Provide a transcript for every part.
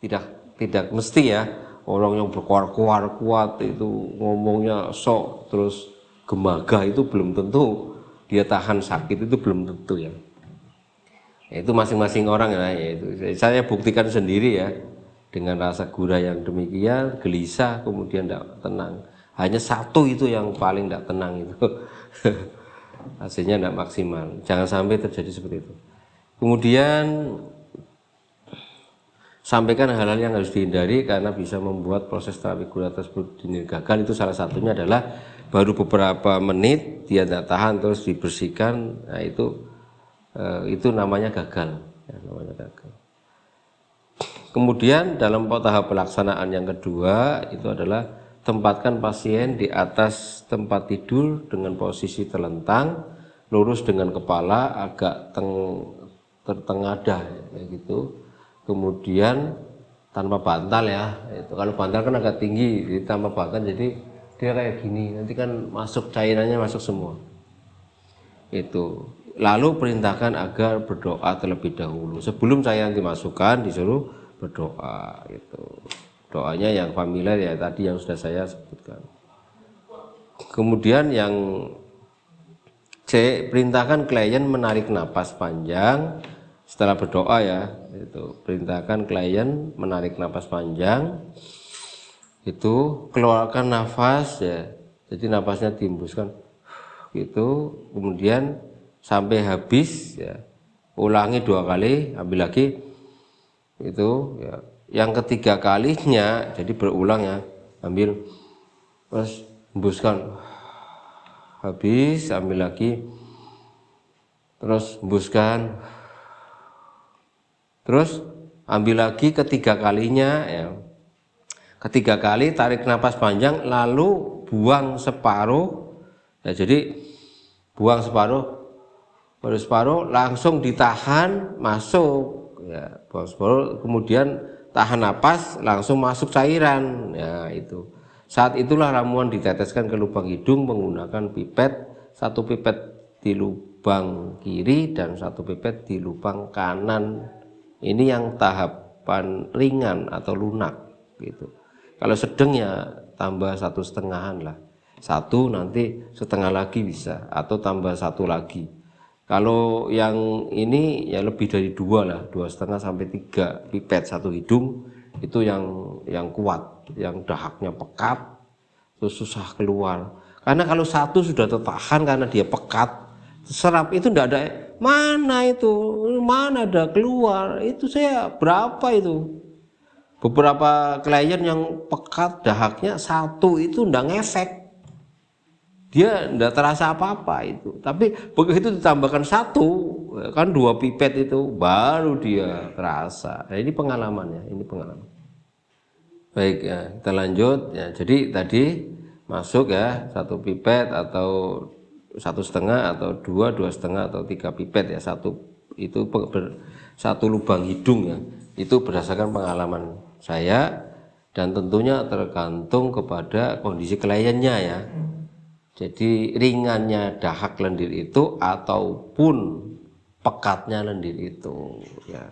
tidak mesti ya orang yang berkuar-kuar kuat itu ngomongnya sok terus gemaga itu belum tentu dia tahan sakit, itu belum tentu ya. Itu masing-masing orang ya, itu saya buktikan sendiri ya, dengan rasa gurah yang demikian, gelisah, kemudian tidak tenang. Hanya satu itu yang paling tidak tenang itu. Hasilnya tidak maksimal. Jangan sampai terjadi seperti itu. Kemudian sampaikan hal-hal yang harus dihindari karena bisa membuat proses terapi gula tersebut dinilai gagal. Itu salah satunya adalah baru beberapa menit dia tidak tahan terus dibersihkan. Nah itu namanya gagal, ya, namanya gagal. Kemudian dalam tahap pelaksanaan yang kedua itu adalah tempatkan pasien di atas tempat tidur dengan posisi terlentang, lurus dengan kepala agak tertengadah ya gitu. Kemudian tanpa bantal ya. Itu kalau bantal kan agak tinggi, jadi tanpa bantal jadi dia kayak gini. Nanti kan masuk cairannya masuk semua. Itu. Lalu perintahkan agar berdoa terlebih dahulu. Sebelum cairan dimasukkan disuruh berdoa itu. Doanya yang familiar ya tadi yang sudah saya sebutkan. Kemudian yang C, perintahkan klien menarik napas panjang setelah berdoa ya. Itu perintahkan klien menarik napas panjang. Itu keluarkan nafas ya. Jadi nafasnya dihembuskan gitu. Kemudian sampai habis ya, ulangi 2 kali, ambil lagi itu ya. Yang ketiga kalinya jadi berulang ya, ambil terus hembuskan, habis ambil lagi terus hembuskan, terus ambil lagi ketiga kalinya ya. Ketiga kali tarik napas panjang lalu buang separuh ya. Jadi buang separuh, baru separuh langsung ditahan masuk ya, buang separuh, kemudian tahan napas langsung masuk cairan ya. Itu saat itulah ramuan diteteskan ke lubang hidung menggunakan pipet, 1 pipet di lubang kiri dan 1 pipet di lubang kanan. Ini yang tahapan ringan atau lunak gitu. Kalau sedang ya tambah 1,5 lah, 1 nanti setengah lagi bisa, atau tambah 1 lagi. Kalau yang ini ya lebih dari 2 lah, 2,5 sampai 3 pipet 1 hidung. Itu yang kuat, yang dahaknya pekat terus susah keluar. Karena kalau 1 sudah tertahan karena dia pekat, serap itu tidak ada, mana ada keluar. Itu saya berapa itu, beberapa klien yang pekat dahaknya 1 itu tidak ngefek, dia tidak terasa apa-apa itu. Tapi begitu ditambahkan 1 kan 2 pipet itu baru dia terasa. Nah, ini pengalamannya, ini pengalaman. Baik ya, kita lanjut ya. Jadi tadi masuk ya 1 pipet atau 1,5 atau 2,5 atau 3 pipet ya, 1 itu 1 lubang hidung ya. Itu berdasarkan pengalaman saya dan tentunya tergantung kepada kondisi kliennya ya. Jadi ringannya dahak lendir itu ataupun pekatnya lendir itu ya.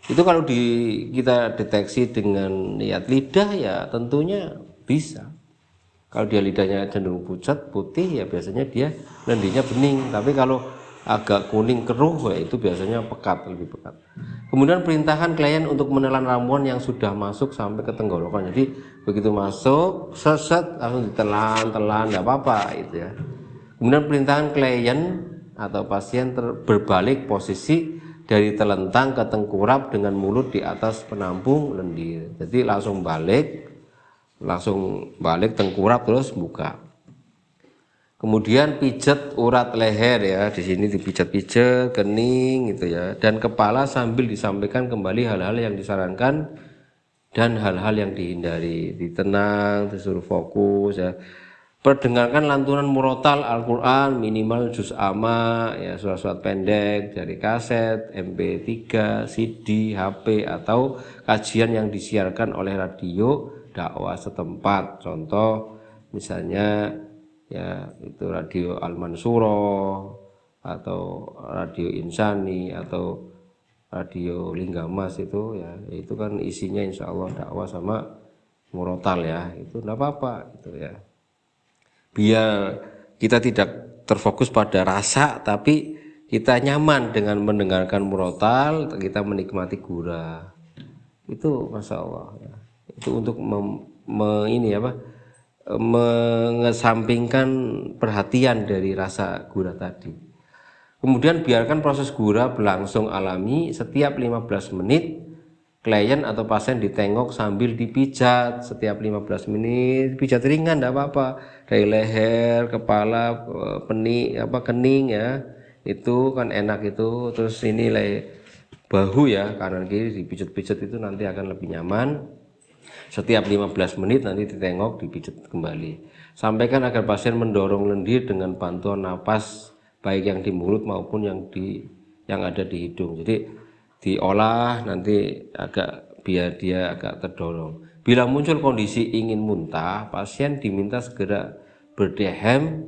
Itu kalau kita deteksi dengan lihat lidah ya tentunya bisa. Kalau dia lidahnya cenderung pucat putih ya biasanya dia lendirnya bening. Tapi kalau agak kuning keruh ya itu biasanya pekat, lebih pekat. Kemudian perintahkan klien untuk menelan ramuan yang sudah masuk sampai ke tenggorokan. Jadi begitu masuk seset langsung ditelan tidak apa-apa itu ya. Kemudian perintahkan klien atau pasien berbalik posisi dari telentang ke tengkurap dengan mulut di atas penampung lendir. Jadi langsung balik tengkurap terus buka. Kemudian pijat urat leher ya, di sini dipijat-pijat kening gitu ya, dan kepala sambil disampaikan kembali hal-hal yang disarankan dan hal-hal yang dihindari. Ditenang, disuruh fokus ya. Perdengarkan lantunan murotal Al-Quran minimal juz amma ya, surat-surat pendek dari kaset, MP3, CD, HP atau kajian yang disiarkan oleh radio dakwah setempat. Contoh misalnya ya itu radio Al-Mansuro atau radio Insani atau Radio Linggamas itu ya, itu kan isinya insya Allah dakwah sama murotal ya, itu enggak apa-apa itu ya. Biar kita tidak terfokus pada rasa, tapi kita nyaman dengan mendengarkan murotal, kita menikmati gura. Itu masya Allah ya. Itu untuk mengesampingkan perhatian dari rasa gula tadi. Kemudian biarkan proses gula berlangsung alami. Setiap 15 menit klien atau pasien ditengok sambil dipijat. Setiap 15 menit pijat ringan tidak apa-apa, dari leher, kepala, kening ya, itu kan enak itu. Terus ini bahu ya, kanan kiri dipijat-pijat, itu nanti akan lebih nyaman. Setiap 15 menit nanti ditengok, dipijat kembali. Sampaikan agar pasien mendorong lendir dengan bantuan napas, baik yang di mulut maupun yang ada di hidung. Jadi diolah nanti biar dia agak terdorong. Bila muncul kondisi ingin muntah, pasien diminta segera berdehem,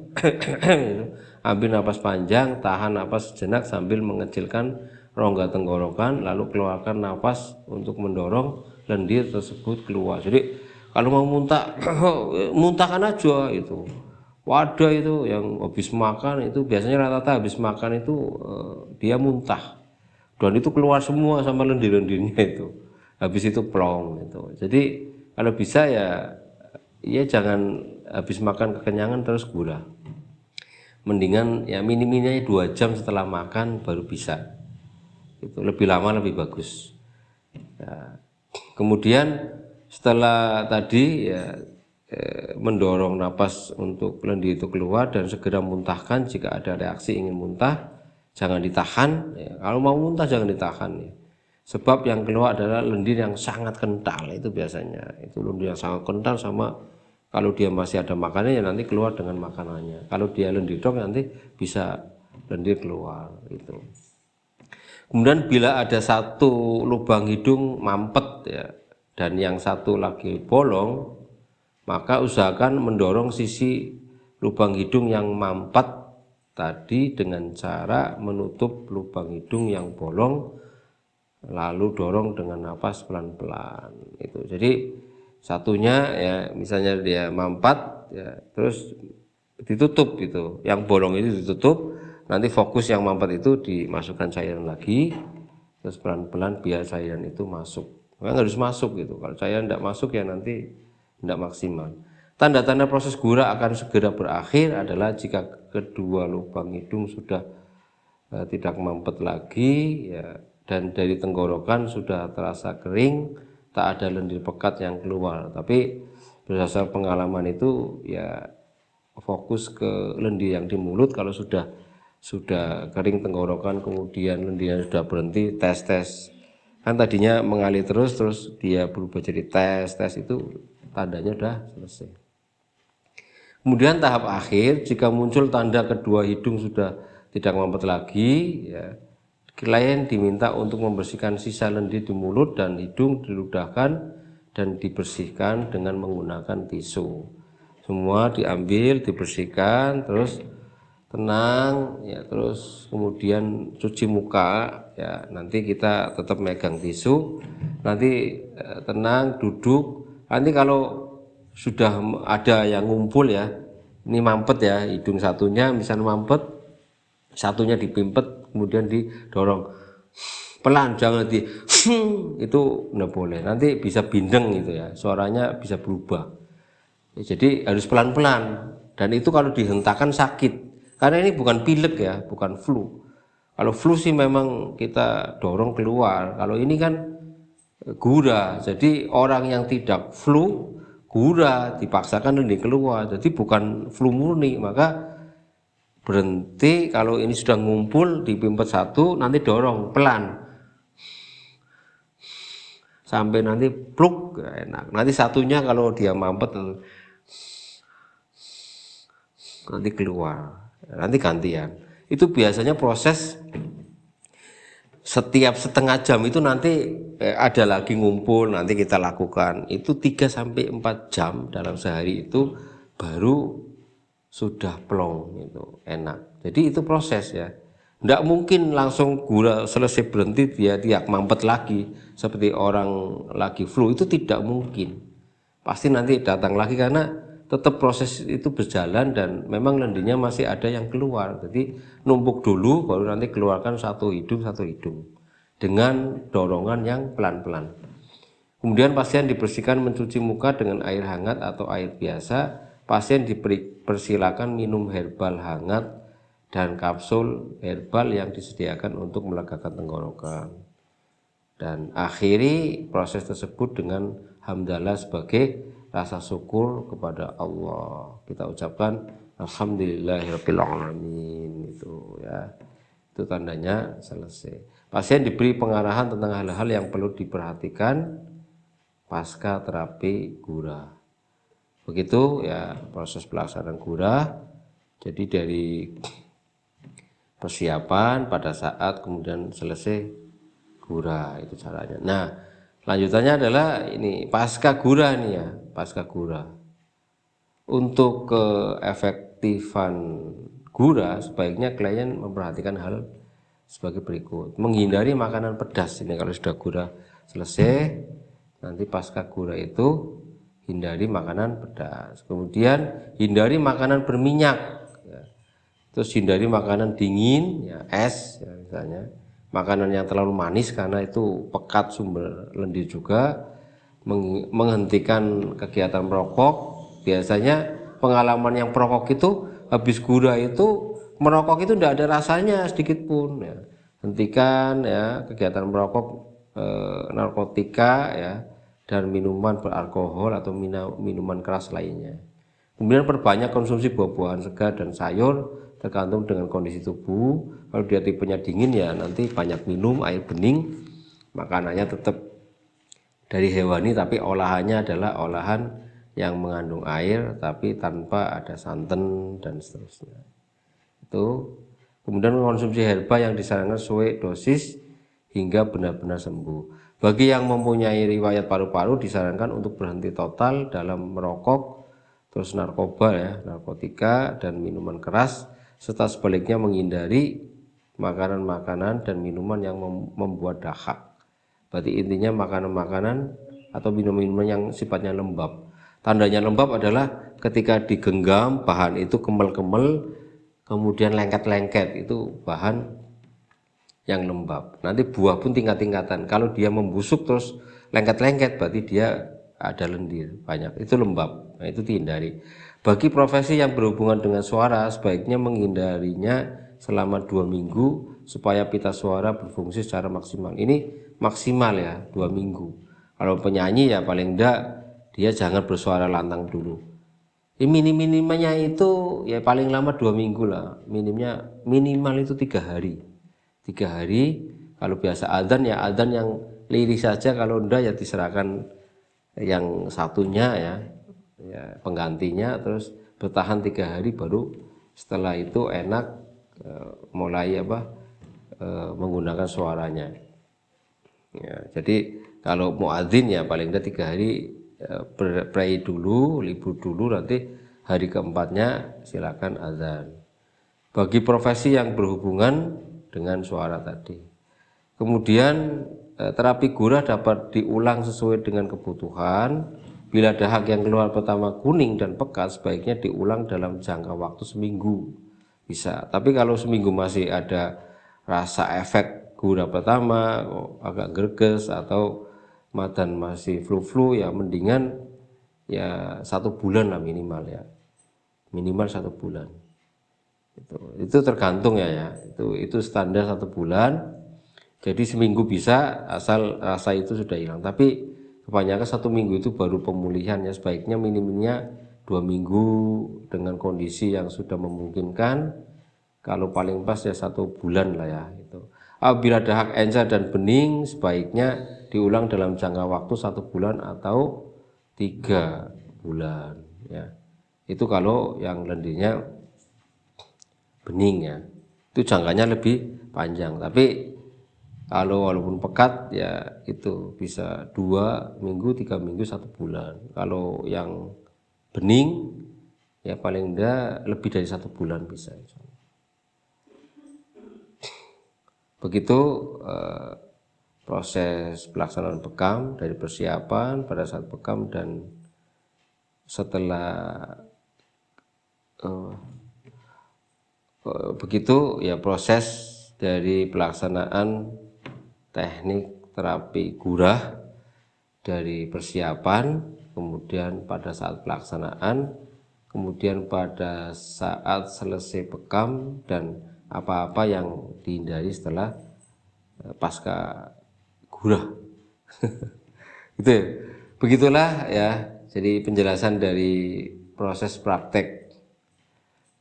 ambil napas panjang, tahan napas sejenak sambil mengecilkan rongga tenggorokan, lalu keluarkan napas untuk mendorong lendir tersebut keluar. Jadi kalau mau muntah, muntahkan aja itu. Wadah itu yang habis makan itu biasanya rata-rata habis makan itu dia muntah. Dan itu keluar semua sama lendir-lendirnya itu. Habis itu plong itu. Jadi kalau bisa ya jangan habis makan kekenyangan terus gula. Mendingan ya minimnya 2 jam setelah makan baru bisa. Itu lebih lama lebih bagus. Ya. Kemudian setelah tadi ya mendorong napas untuk lendir itu keluar dan segera muntahkan. Jika ada reaksi ingin muntah, jangan ditahan ya. Kalau mau muntah jangan ditahan ya. Sebab yang keluar adalah lendir yang sangat kental, itu biasanya. Itu lendir yang sangat kental, sama kalau dia masih ada makanannya ya nanti keluar dengan makanannya. Kalau dia lendir dok nanti bisa lendir keluar itu. Kemudian bila ada satu lubang hidung mampet ya dan yang satu lagi bolong, maka usahakan mendorong sisi lubang hidung yang mampet tadi dengan cara menutup lubang hidung yang bolong, lalu dorong dengan napas pelan-pelan itu. Jadi satunya ya misalnya dia mampet ya, terus ditutup gitu, yang bolong itu ditutup, nanti fokus yang mampet itu dimasukkan cairan lagi, terus pelan-pelan biar cairan itu masuk. Memang harus masuk gitu, kalau cairan tidak masuk ya nanti tidak maksimal. Tanda-tanda proses gura akan segera berakhir adalah jika kedua lubang hidung sudah tidak mampet lagi ya, dan dari tenggorokan sudah terasa kering, tak ada lendir pekat yang keluar. Tapi berdasarkan pengalaman itu ya fokus ke lendir yang di mulut. Kalau sudah kering tenggorokan kemudian lendirnya sudah berhenti, tes kan tadinya mengalir terus dia berubah jadi tes itu tandanya sudah selesai. Kemudian tahap akhir, jika muncul tanda kedua hidung sudah tidak mampet lagi ya, klien diminta untuk membersihkan sisa lendir di mulut dan hidung, diludahkan dan dibersihkan dengan menggunakan tisu. Semua diambil, dibersihkan, terus tenang ya, terus kemudian cuci muka ya, nanti kita tetap megang tisu, nanti tenang duduk. Nanti kalau sudah ada yang ngumpul ya, ini mampet ya, hidung satunya misalnya mampet, satunya dipimpet kemudian didorong pelan, jangan itu nggak boleh, nanti bisa bindeng gitu ya, suaranya bisa berubah ya. Jadi harus pelan-pelan, dan itu kalau dihentakkan sakit. Karena ini bukan pilek ya, bukan flu. Kalau flu sih memang kita dorong keluar. Kalau ini kan gura, jadi orang yang tidak flu, gura dipaksakan lendir keluar. Jadi bukan flu murni, maka berhenti. Kalau ini sudah ngumpul, dipimpet satu, nanti dorong pelan. Sampai nanti pluk, enak. Nanti satunya kalau dia mampet, nanti keluar. Nanti gantian. Itu biasanya proses setiap setengah jam itu nanti ada lagi ngumpul, nanti kita lakukan. Itu 3-4 jam dalam sehari itu baru sudah plong, itu enak. Jadi itu proses ya. Tidak mungkin langsung gula selesai berhenti dia tiap mampet lagi seperti orang lagi flu, itu tidak mungkin. Pasti nanti datang lagi karena tetap proses itu berjalan dan memang lendirnya masih ada yang keluar. Jadi numpuk dulu baru nanti keluarkan satu hidung dengan dorongan yang pelan-pelan. Kemudian pasien dibersihkan mencuci muka dengan air hangat atau air biasa. Pasien dipersilakan minum herbal hangat dan kapsul herbal yang disediakan untuk melegakan tenggorokan. Dan akhiri proses tersebut dengan hamdalah sebagai rasa syukur kepada Allah. Kita ucapkan alhamdulillahirabbil alamin, itu ya. Itu tandanya selesai. Pasien diberi pengarahan tentang hal-hal yang perlu diperhatikan pasca terapi gurah. Begitu ya proses pelaksanaan gurah. Jadi dari persiapan pada saat kemudian selesai gurah, itu caranya. Nah, lanjutannya adalah ini pasca gurah nih ya, pasca gurah. Untuk keefektifan gurah sebaiknya klien memperhatikan hal sebagai berikut. Menghindari makanan pedas. Ini kalau sudah gurah selesai, nanti pasca gurah itu hindari makanan pedas. Kemudian hindari makanan berminyak. Terus hindari makanan dingin, ya, es ya, misalnya. Makanan yang terlalu manis karena itu pekat sumber lendir juga. Menghentikan kegiatan merokok. Biasanya pengalaman yang perokok itu habis gurah itu merokok itu tidak ada rasanya sedikit pun ya. Hentikan ya kegiatan merokok, narkotika ya, dan minuman beralkohol atau minuman keras lainnya. Kemudian perbanyak konsumsi buah-buahan segar dan sayur tergantung dengan kondisi tubuh. Kalau dia tipenya dingin ya nanti banyak minum air bening. Makanannya tetap dari hewani tapi olahannya adalah olahan yang mengandung air tapi tanpa ada santan dan seterusnya. Itu. Kemudian konsumsi herba yang disarankan sesuai dosis hingga benar-benar sembuh. Bagi yang mempunyai riwayat paru-paru disarankan untuk berhenti total dalam merokok, terus narkoba ya, narkotika dan minuman keras, serta sebaliknya menghindari makanan-makanan dan minuman yang membuat dahak. Berarti intinya makanan-makanan atau minuman-minuman yang sifatnya lembab. Tandanya lembab adalah ketika digenggam bahan itu kemel-kemel, kemudian lengket-lengket, itu bahan yang lembab. Nanti buah pun tingkat-tingkatan. Kalau dia membusuk terus lengket-lengket berarti dia ada lendir banyak, itu lembab. Nah, itu dihindari. Bagi profesi yang berhubungan dengan suara sebaiknya menghindarinya selama 2 minggu supaya pita suara berfungsi secara maksimal. Ini maksimal ya 2 minggu. Kalau penyanyi ya paling enggak dia jangan bersuara lantang dulu. Minimalnya itu ya paling lama 2 minggu lah. Minimal itu 3 hari. 3 hari. Kalau biasa adzan ya adzan yang liris saja, kalau enggak ya diserahkan yang satunya ya penggantinya, terus bertahan 3 hari baru setelah itu enak mulai menggunakan suaranya ya. Jadi kalau muadzin ya paling tidak 3 hari pray dulu, libur dulu, nanti hari keempatnya silakan azan. Bagi profesi yang berhubungan dengan suara tadi. Kemudian terapi gurah dapat diulang sesuai dengan kebutuhan. Bila dahak yang keluar pertama kuning dan pekat, sebaiknya diulang dalam jangka waktu seminggu. Bisa. Tapi kalau seminggu masih ada rasa efek gurah pertama, agak gerges atau madan masih flu-flu, ya mendingan ya 1 bulan lah minimal ya. Minimal 1 bulan. Itu tergantung ya. Itu standar 1 bulan. Jadi seminggu bisa asal rasa itu sudah hilang. Tapi kebanyakan 1 minggu itu baru pemulihan ya. Sebaiknya minimumnya 2 minggu dengan kondisi yang sudah memungkinkan. Kalau paling pas ya 1 bulan lah ya. Apabila dahak encer dan bening, sebaiknya diulang dalam jangka waktu 1 bulan atau 3 bulan ya. Itu kalau yang lendirnya bening ya. Itu jangkanya lebih panjang. Tapi kalau walaupun pekat ya itu bisa 2 minggu, 3 minggu, 1 bulan. Kalau yang bening ya paling enggak lebih dari 1 bulan bisa. Begitu proses pelaksanaan bekam dari persiapan pada saat bekam dan setelah begitu ya proses dari pelaksanaan teknik terapi gurah dari persiapan, kemudian pada saat pelaksanaan, kemudian pada saat selesai bekam, dan apa-apa yang dihindari setelah pasca gurah. Gitu ya. Begitulah ya, jadi penjelasan dari proses praktek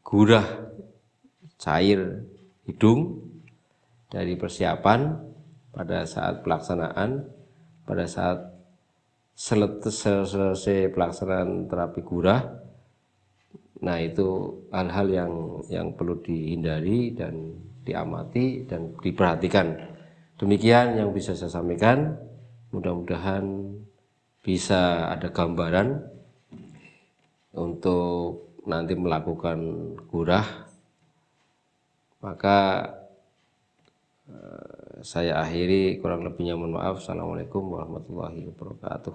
gurah cair hidung dari persiapan pada saat pelaksanaan, pada saat selesai pelaksanaan terapi gurah. Nah, itu hal-hal yang perlu dihindari dan diamati dan diperhatikan. Demikian yang bisa saya sampaikan. Mudah-mudahan bisa ada gambaran untuk nanti melakukan gurah. Maka saya akhiri, kurang lebihnya mohon maaf. Assalamualaikum warahmatullahi wabarakatuh.